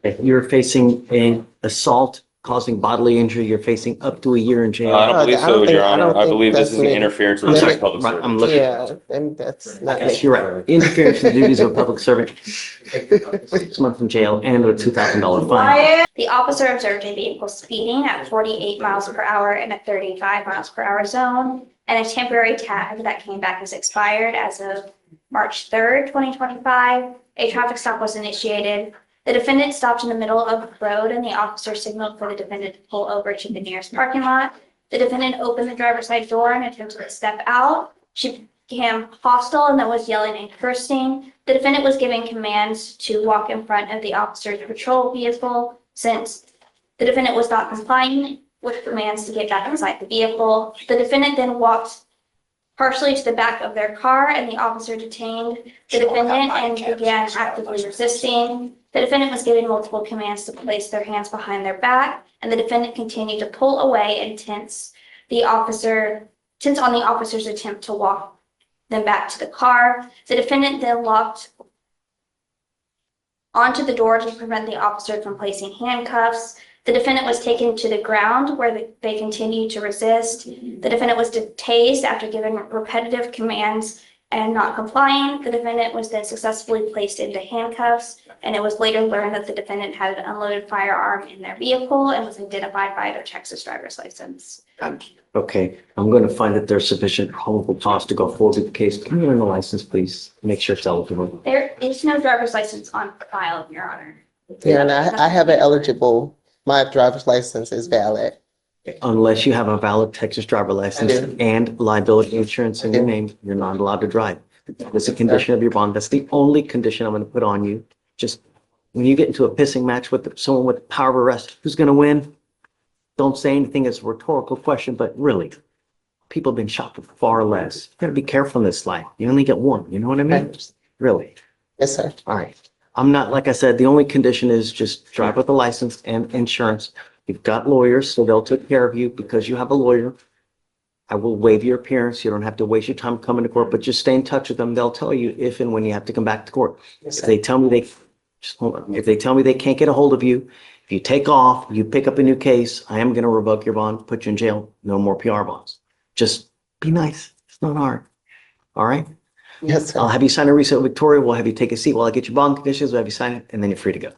If you're facing an assault causing bodily injury, you're facing up to a year in jail. I don't believe so, Your Honor. I believe this is an that's me. interference with I'm the sorry, public right, service. I'm looking. Yeah, and that's not Yes, me. you're right. Interference with the duties of a public servant, 6 months in jail and a $2,000 fine. The officer observed a vehicle speeding at 48 miles per hour in a 35 miles per hour zone, and a temporary tag that came back as expired as of March 3rd, 2025. A traffic stop was initiated. The defendant stopped in the middle of the road, and the officer signaled for the defendant to pull over to the nearest parking lot. The defendant opened the driver's side door and attempted to step out. She became hostile and then was yelling and cursing. The defendant was giving commands to walk in front of the officer's patrol vehicle. Since the defendant was not complying with commands to get back inside the vehicle, the defendant then walked partially to the back of their car, and the officer detained the defendant and began actively resisting. The defendant was given multiple commands to place their hands behind their back, and the defendant continued to pull away and tense on the officer's attempt to walk them back to the car. The defendant then locked onto the door to prevent the officer from placing handcuffs. The defendant was taken to the ground where they continued to resist. The defendant was tased after giving repetitive commands and not complying. The defendant was then successfully placed into handcuffs, and it was later learned that the defendant had an unloaded firearm in their vehicle and was identified by their Texas driver's license. Okay, I'm going to find that there's sufficient probable cause to go forward with the case. Can you run the license, please? Make sure it's eligible. There is no driver's license on file, Your Honor. Yeah, and I have it eligible. My driver's license is valid. Unless you have a valid Texas driver license I do. and liability insurance in your name, you're not allowed to drive. That's a condition of your bond. That's the only condition I'm going to put on you. Just when you get into a pissing match with someone with power of arrest, who's going to win? Don't say anything as a rhetorical question, but really, people have been shot for far less. You got to be careful in this life. You only get one. You know what I mean? Really. Yes, sir. All right. I'm not, like I said, the only condition is just drive with a license and insurance. You've got lawyers, so they'll take care of you because you have a lawyer. I will waive your appearance. You don't have to waste your time coming to court, but just stay in touch with them. They'll tell you if and when you have to come back to court. Yes, If sir. they tell me just hold on. If they tell me they can't get a hold of you, if you take off, you pick up a new case, I am going to revoke your bond, put you in jail. No more PR bonds. Just be nice. It's not hard. All right. Yes, sir. I'll have you sign a receipt, Victoria. We'll have you take a seat while I get your bond conditions. We'll have you sign it, and then you're free to go.